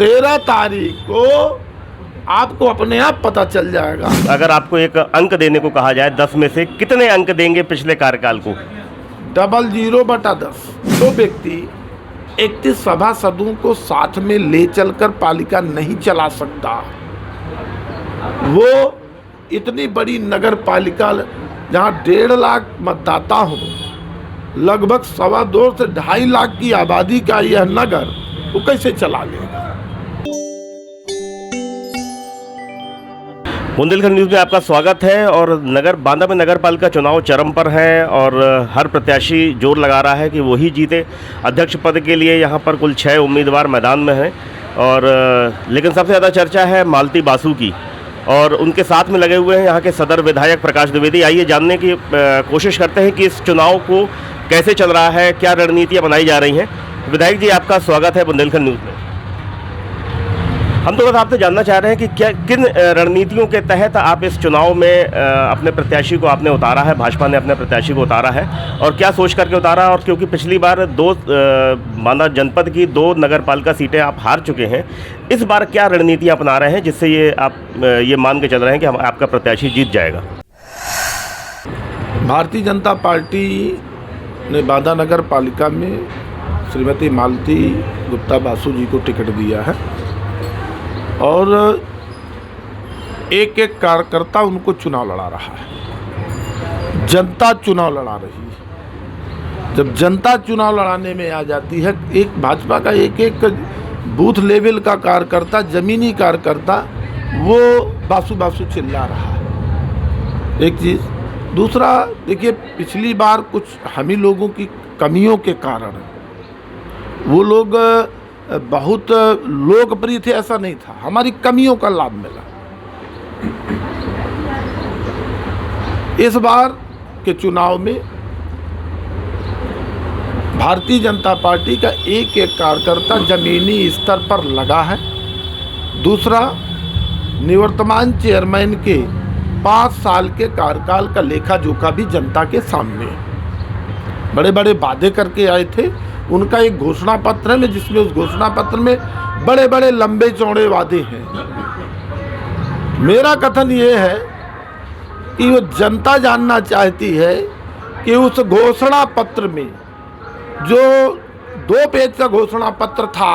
13 तारीख को आपको अपने आप पता चल जाएगा। अगर आपको एक अंक देने को कहा जाए 10 में से कितने अंक देंगे पिछले कार्यकाल को? 00/10। तो व्यक्ति 31 सभासदों को साथ में ले चलकर पालिका नहीं चला सकता। वो इतनी बड़ी नगर पालिका जहाँ 1.5 लाख मतदाता हो, लगभग 2.25 से 2.5 लाख की आबादी का यह नगर वो कैसे चला लेगा? बुंदेलखंड न्यूज़ में आपका स्वागत है। और बांदा में नगर पालिका चुनाव चरम पर है और हर प्रत्याशी जोर लगा रहा है कि वही जीते। अध्यक्ष पद के लिए यहाँ पर कुल 6 उम्मीदवार मैदान में हैं और लेकिन सबसे ज़्यादा चर्चा है मालती बासु की और उनके साथ में लगे हुए हैं यहाँ के सदर विधायक प्रकाश द्विवेदी। आइए जानने की कोशिश करते हैं कि इस चुनाव को कैसे चल रहा है, क्या रणनीतियाँ बनाई जा रही हैं। विधायक जी, आपका स्वागत है बुंदेलखंड न्यूज़ में। हम तो बस आपसे जानना चाह रहे हैं कि किन रणनीतियों के तहत आप इस चुनाव में अपने प्रत्याशी को आपने उतारा है, भाजपा ने अपने प्रत्याशी को उतारा है और क्या सोच करके उतारा? और क्योंकि पिछली बार बांदा जनपद की 2 नगर पालिका सीटें आप हार चुके हैं, इस बार क्या रणनीतियाँ अपना रहे हैं जिससे आप ये मान के चल रहे हैं कि आपका प्रत्याशी जीत जाएगा? भारतीय जनता पार्टी ने बांदा नगर पालिका में श्रीमती मालती गुप्ता बासु जी को टिकट दिया है और एक एक कार्यकर्ता उनको चुनाव लड़ा रहा है। जनता चुनाव लड़ा रही है। जब जनता चुनाव लड़ाने में आ जाती है, एक भाजपा का एक बूथ लेवल का कार्यकर्ता, जमीनी कार्यकर्ता, वो बासु बासु चिल्ला रहा है। एक चीज़। दूसरा, देखिए, पिछली बार कुछ हम ही लोगों की कमियों के कारण वो लोग बहुत लोकप्रिय थे, ऐसा नहीं था। हमारी कमियों का लाभ मिला। इस बार के चुनाव में भारतीय जनता पार्टी का एक एक कार्यकर्ता जमीनी स्तर पर लगा है। दूसरा, निवर्तमान चेयरमैन के 5 साल के कार्यकाल का लेखा जोखा भी जनता के सामने है। बड़े बड़े वादे करके आए थे, उनका एक घोषणा पत्र है जिसमें उस घोषणा पत्र में बड़े बड़े लंबे चौड़े वादे हैं। मेरा कथन ये है कि वो जनता जानना चाहती है कि उस घोषणा पत्र में जो 2 पेज का घोषणा पत्र था,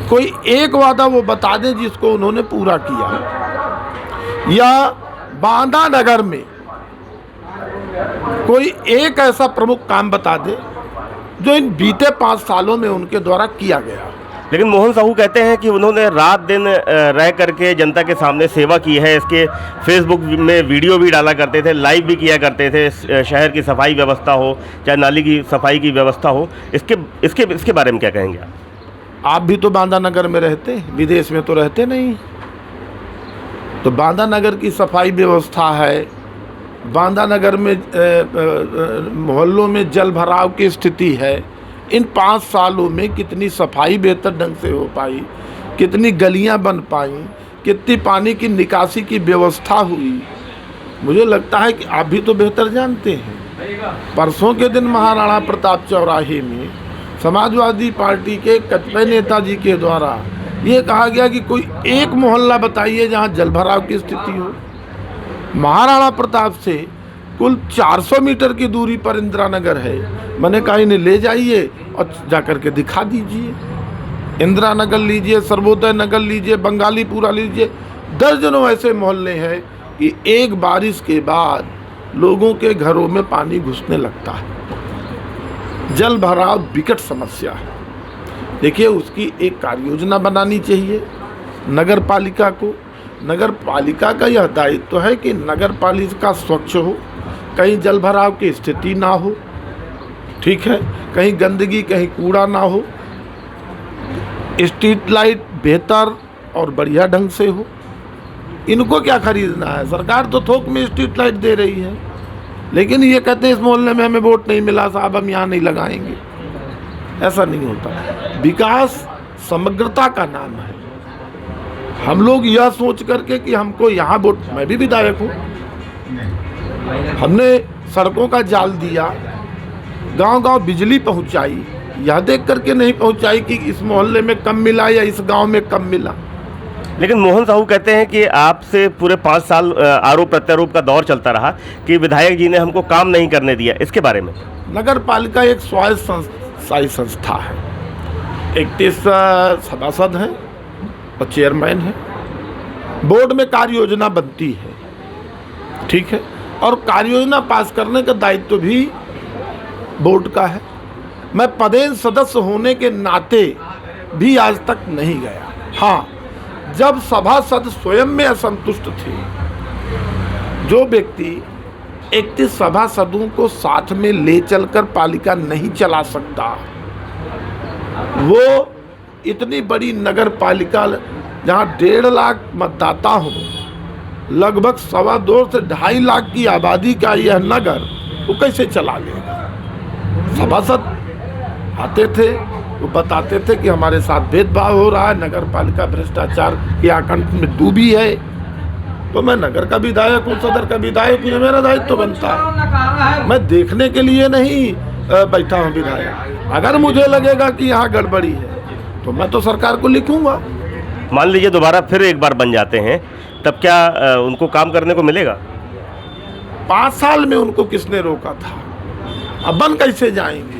कोई एक वादा वो बता दें जिसको उन्होंने पूरा किया, या बांदा नगर में कोई एक ऐसा प्रमुख काम बता दे जो इन बीते 5 सालों में उनके द्वारा किया गया। लेकिन मोहन साहू कहते हैं कि उन्होंने रात दिन रह करके जनता के सामने सेवा की है। इसके फेसबुक में वीडियो भी डाला करते थे, लाइव भी किया करते थे। शहर की सफाई व्यवस्था हो, चाहे नाली की सफाई की व्यवस्था हो, इसके बारे में क्या कहेंगे आप? भी तो बांदा नगर में रहते हैं, विदेश में तो रहते नहीं। तो बांदा नगर की सफाई व्यवस्था है, बांदा नगर में मोहल्लों में जल भराव की स्थिति है। इन 5 सालों में कितनी सफाई बेहतर ढंग से हो पाई, कितनी गलियां बन पाई, कितनी पानी की निकासी की व्यवस्था हुई, मुझे लगता है कि आप भी तो बेहतर जानते हैं। परसों के दिन महाराणा प्रताप चौराहे में समाजवादी पार्टी के कतिपय नेताजी के द्वारा ये कहा गया कि कोई एक मोहल्ला बताइए जहाँ जल भराव की स्थिति हो। महाराणा प्रताप से कुल 400 मीटर की दूरी पर इंदिरा नगर है। मैंने कहा इन्हें ले जाइए और जाकर के दिखा दीजिए। इंदिरा नगर लीजिए, सर्वोदय नगर लीजिए, बंगालीपुरा लीजिए, दर्जनों ऐसे मोहल्ले हैं कि एक बारिश के बाद लोगों के घरों में पानी घुसने लगता है। जल भराव विकट समस्या है। देखिए, उसकी एक कार्य योजना बनानी चाहिए नगर पालिका को। नगर पालिका का यह दायित्व है कि नगर पालिका स्वच्छ हो, कहीं जल भराव की स्थिति ना हो, ठीक है, कहीं गंदगी, कहीं कूड़ा ना हो, स्ट्रीट लाइट बेहतर और बढ़िया ढंग से हो। इनको क्या खरीदना है? सरकार तो थोक में स्ट्रीट लाइट दे रही है, लेकिन ये कहते हैं इस मोहल्ले में हमें वोट नहीं मिला साहब, हम यहाँ नहीं लगाएंगे। ऐसा नहीं होता। विकास समग्रता का नाम है। हम लोग यह सोच करके कि हमको यहाँ वोट, मैं भी विधायक हूँ, हमने सड़कों का जाल दिया, गांव-गांव बिजली पहुँचाई, यह देख करके नहीं पहुंचाई कि इस मोहल्ले में कम मिला या इस गांव में कम मिला। लेकिन मोहन साहू कहते हैं कि आपसे पूरे 5 साल आरोप प्रत्यारोप का दौर चलता रहा कि विधायक जी ने हमको काम नहीं करने दिया, इसके बारे में। नगर पालिका एक स्वायत्त संस्था है, 31 सभासद हैं और चेयरमैन है। बोर्ड में कार्य योजना बनती है, ठीक है, और कार्य योजना पास करने का दायित्व भी बोर्ड का है। मैं पदेन सदस्य होने के नाते भी आज तक नहीं गया। हाँ, जब सभासद स्वयं में असंतुष्ट थे, जो व्यक्ति 31 सभासदों को साथ में ले चलकर पालिका नहीं चला सकता, वो इतनी बड़ी नगर पालिका जहाँ 1.5 लाख मतदाता हो, लगभग 2.25 से 2.5 लाख की आबादी का यह नगर वो कैसे चला लेगा। सभासद आते थे, वो बताते थे कि हमारे साथ भेदभाव हो रहा है, नगर पालिका भ्रष्टाचार के आकंठ में डूबी है। तो मैं नगर का विधायक हूँ, सदर का विधायक हूँ, मेरा दायित्व बनता है। मैं देखने के लिए नहीं बैठा हूँ विधायक। अगर मुझे लगेगा कि यहाँ गड़बड़ी है तो मैं तो सरकार को लिखूंगा। मान लीजिए दोबारा फिर एक बार बन जाते हैं, तब क्या उनको काम करने को मिलेगा? 5 साल में उनको किसने रोका था? अब बन कैसे जाएंगे?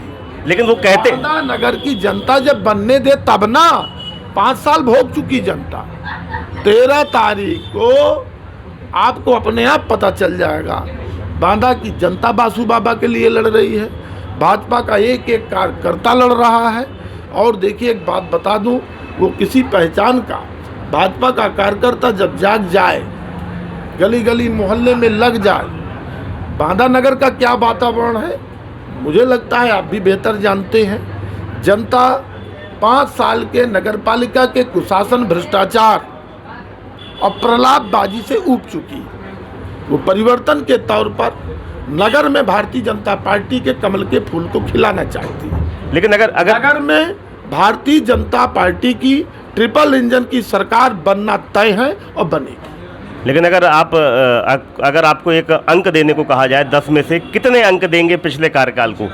लेकिन वो कहते बांदा नगर की जनता जब बनने दे तब ना। 5 साल भोग चुकी जनता। 13 तारीख को आपको अपने आप पता चल जाएगा। बांदा की जनता बासु बाबा के लिए लड़ रही है, भाजपा का एक एक कार्यकर्ता लड़ रहा है। और देखिए, एक बात बता दूं, वो किसी पहचान का भाजपा का कार्यकर्ता जब जाग जाए, गली गली मोहल्ले में लग जाए, बांदा नगर का क्या वातावरण है मुझे लगता है आप भी बेहतर जानते हैं। जनता 5 साल के नगरपालिका के कुशासन, भ्रष्टाचार और प्रलापबाजी से ऊब चुकी। वो परिवर्तन के तौर पर नगर में भारतीय जनता पार्टी के कमल के फूल को खिलाना चाहती है। लेकिन अगर नगर में भारतीय जनता पार्टी की ट्रिपल इंजन की सरकार बनना तय है और बनेगी। लेकिन अगर आपको एक अंक देने को कहा जाए 10 में से कितने अंक देंगे पिछले कार्यकाल को?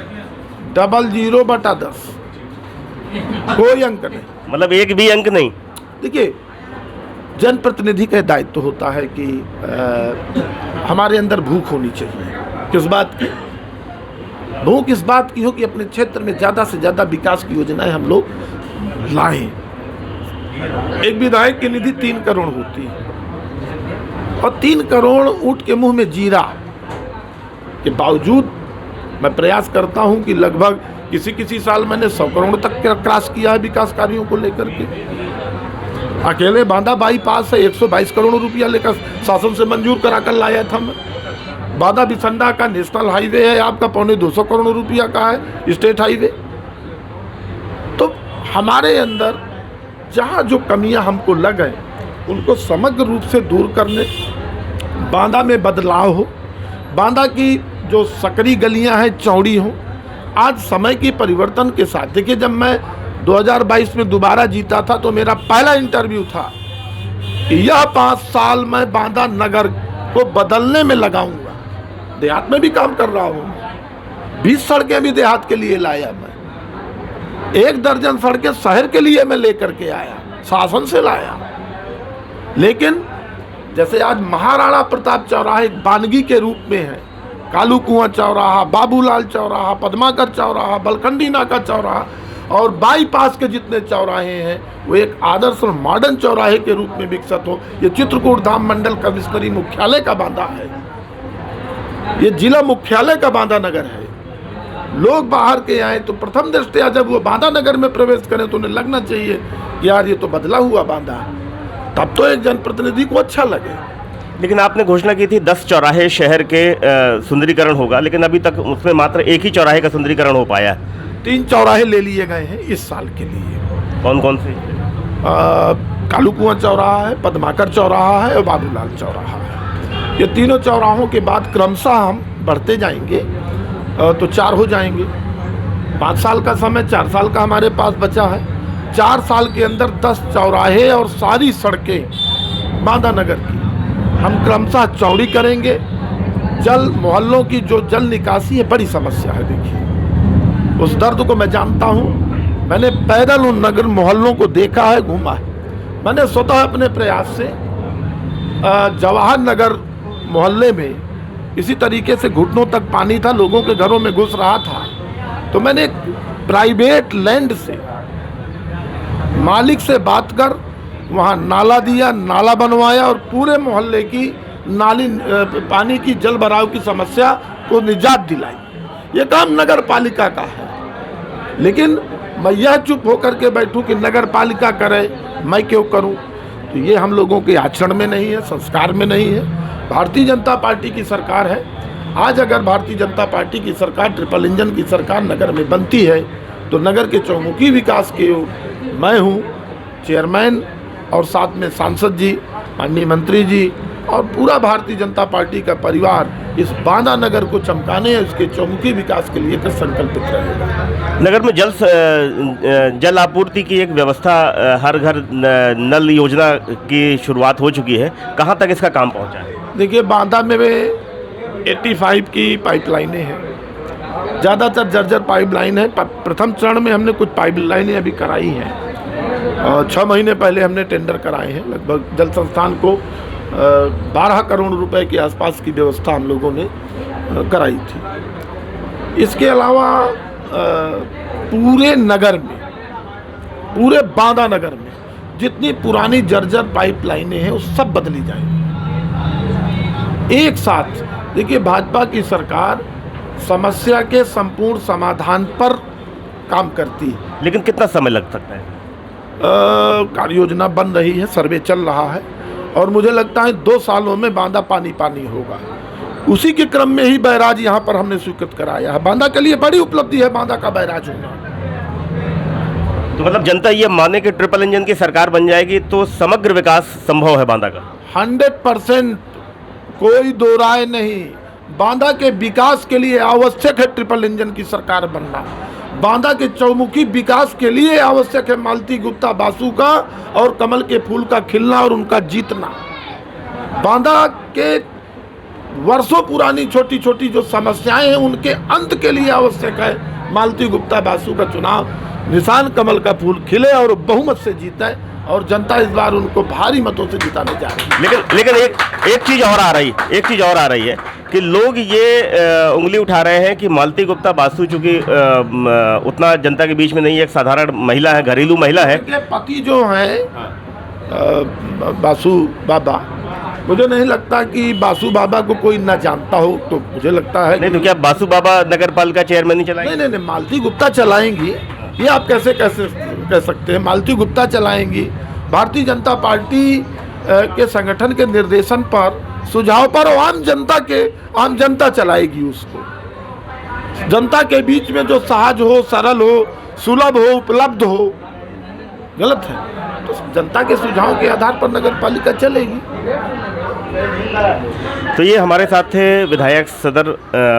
00/10, कोई अंक नहीं। मतलब एक भी अंक नहीं? देखिए, जनप्रतिनिधि का दायित्व होता है कि हमारे अंदर भूख होनी चाहिए। किस बात की भूख? इस बात की हो कि अपने क्षेत्र में ज़्यादा से ज़्यादा विकास की योजनाएं हम लोग लाएं। एक विधायक की निधि 3 करोड़ होती है और 3 करोड़ ऊँट के मुंह में जीरा के बावजूद मैं प्रयास करता हूं कि लगभग किसी साल मैंने 100 करोड़ तक क्रॉस किया है विकास कार्यों को लेकर के। अकेले बांदा बाईपास से 122 करोड़ रुपया लेकर शासन से मंजूर करा कर लाया था मैं। बांदा बिसंडा का नेशनल हाईवे है आपका 250 करोड़ रुपया का है, स्टेट हाईवे। तो हमारे अंदर जहाँ जो कमियाँ हमको लगे उनको समग्र रूप से दूर करने, बांदा में बदलाव हो, बांदा की जो सकरी गलियां हैं चौड़ी हों। आज समय की परिवर्तन के साथ देखिए, जब मैं 2022 में दोबारा जीता था तो मेरा पहला इंटरव्यू था कि यह 5 साल मैं बांदा नगर को बदलने में लगाऊंगा। देहात में भी काम कर रहा हूँ, 20 सड़कें भी देहात के लिए लाया मैं, 1 दर्जन सड़कें शहर के लिए मैं लेकर के आया, शासन से लाया। लेकिन जैसे आज महाराणा प्रताप चौराहा एक बानगी के रूप में है, कालू कुआं चौराहा, बाबूलाल चौराहा, पद्माकर चौराहा, बलखंडी नाका चौराहा और बाईपास के जितने चौराहे हैं वो एक आदर्श और मॉडर्न चौराहे के रूप में विकसित हो। ये चित्रकूट धाम मंडल कमिश्नरी मुख्यालय का बांदा है, ये जिला मुख्यालय का बांदा नगर है। लोग बाहर के आए तो प्रथम दृष्टया जब वो बांदा नगर में प्रवेश करें तो उन्हें लगना चाहिए कि यार ये तो बदला हुआ बांदा है, तब तो एक जनप्रतिनिधि को अच्छा लगे। लेकिन आपने घोषणा की थी 10 चौराहे शहर के सुंदरीकरण होगा, लेकिन अभी तक उसमें मात्र 1 ही चौराहे का सुंदरीकरण हो पाया है। 3 चौराहे ले लिए गए हैं इस साल के लिए। कौन कौन से? कालू कुआं चौराहा है, पद्माकर चौराहा है और बाबूलाल चौराहा है। ये तीनों चौराहों के बाद क्रमशः हम बढ़ते जाएंगे तो 4 हो जाएंगे। 5 साल का समय, 4 साल का हमारे पास बचा है। 4 साल के अंदर 10 चौराहे और सारी सड़कें बांदा नगर की हम क्रमशः चौड़ी करेंगे। जल मोहल्लों की जो जल निकासी है बड़ी समस्या है। देखिए उस दर्द को मैं जानता हूँ। मैंने पैदल उन नगर मोहल्लों को देखा है, घूमा है। मैंने स्वतः अपने प्रयास से जवाहर नगर मोहल्ले में इसी तरीके से घुटनों तक पानी था, लोगों के घरों में घुस रहा था, तो मैंने एक प्राइवेट लैंड से मालिक से बात कर वहाँ नाला दिया, नाला बनवाया और पूरे मोहल्ले की नाली पानी की जल भराव की समस्या को निजात दिलाई। ये काम नगर पालिका का है, लेकिन मैं यह चुप होकर के बैठूं कि नगर पालिका करे, मैं क्यों करूं? तो ये हम लोगों के आचरण में नहीं है, संस्कार में नहीं है। भारतीय जनता पार्टी की सरकार है। आज अगर भारतीय जनता पार्टी की सरकार, ट्रिपल इंजन की सरकार नगर में बनती है तो नगर के चौमुखी विकास के मैं हूँ चेयरमैन, और साथ में सांसद जी, माननीय मंत्री जी और पूरा भारतीय जनता पार्टी का परिवार इस बांदा नगर को चमकाने, इसके चौमुखी विकास के लिए संकल्पित रहेगा। नगर में जल आपूर्ति की एक व्यवस्था, हर घर नल योजना की शुरुआत हो चुकी है, कहाँ तक इसका काम पहुँचा है? देखिए, बांदा में 85 की पाइपलाइनें हैं, ज़्यादातर जर्जर पाइपलाइन है। प्रथम चरण में हमने कुछ पाइपलाइनें अभी कराई हैं और 6 महीने पहले हमने टेंडर कराए हैं। लगभग जल संस्थान को 12 करोड़ रुपए के आसपास की व्यवस्था हम लोगों ने कराई थी। इसके अलावा पूरे नगर में, पूरे बांदा नगर में जितनी पुरानी जर्जर पाइपलाइनें हैं वो सब बदली जाएंगी एक साथ। देखिए, भाजपा की सरकार समस्या के संपूर्ण समाधान पर काम करती है, लेकिन कितना समय लग सकता है? कार्य योजना बन रही है, सर्वे चल रहा है और मुझे लगता है 2 सालों में बांदा पानी पानी होगा। उसी के क्रम में ही बैराज यहाँ पर हमने स्वीकृत कराया है। बांदा के लिए बड़ी उपलब्धि है बांदा का बैराज होना। तो मतलब जनता ये माने कि ट्रिपल इंजन की सरकार बन जाएगी तो समग्र विकास संभव है बांदा का? 100%, कोई दो राय नहीं। बांदा के विकास के लिए आवश्यक है ट्रिपल इंजन की सरकार बनना। बांदा के चौमुखी विकास के लिए आवश्यक है मालती गुप्ता बासु का और कमल के फूल का खिलना और उनका जीतना। बांदा के वर्षों पुरानी छोटी छोटी जो समस्याएं हैं उनके अंत के लिए आवश्यक है मालती गुप्ता बासु का चुनाव, निशान कमल का फूल खिले और बहुमत से जीते और जनता इस बार उनको भारी मतों से जिताने जा रही है। लेकिन एक चीज़ और आ रही है कि लोग ये उंगली उठा रहे हैं कि मालती गुप्ता बासु चूँकि उतना जनता के बीच में नहीं है, एक साधारण महिला है, घरेलू महिला है। उनके पति जो हैं बासु बाबा, मुझे नहीं लगता कि बासु बाबा को कोई ना जानता हो। तो मुझे लगता है नहीं तो क्या बासु बाबा नगर पालिका चेयरमैन नहीं चलाएंगे? नहीं, मालती गुप्ता चलाएंगी। ये आप कैसे कह सकते हैं? मालती गुप्ता चलाएंगी। भारतीय जनता पार्टी के संगठन के निर्देशन पर, सुझाव पर आम जनता चलाएगी उसको। जनता के बीच में जो सहज हो, सरल हो, सुलभ हो, उपलब्ध हो, गलत है तो जनता के सुझाव के आधार पर नगर पालिका चलेगी। तो ये हमारे साथ थे विधायक सदर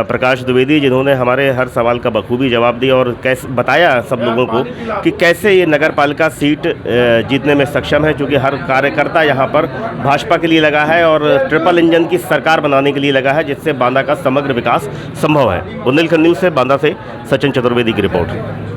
प्रकाश द्विवेदी, जिन्होंने हमारे हर सवाल का बखूबी जवाब दिया और कैसे बताया सब लोगों को कि कैसे ये नगर पालिका सीट जीतने में सक्षम है, क्योंकि हर कार्यकर्ता यहाँ पर भाजपा के लिए लगा है और ट्रिपल इंजन की सरकार बनाने के लिए लगा है, जिससे बांदा का समग्र विकास संभव है। बुंदेलखंड न्यूज़ से बांदा से सचिन चतुर्वेदी की रिपोर्ट।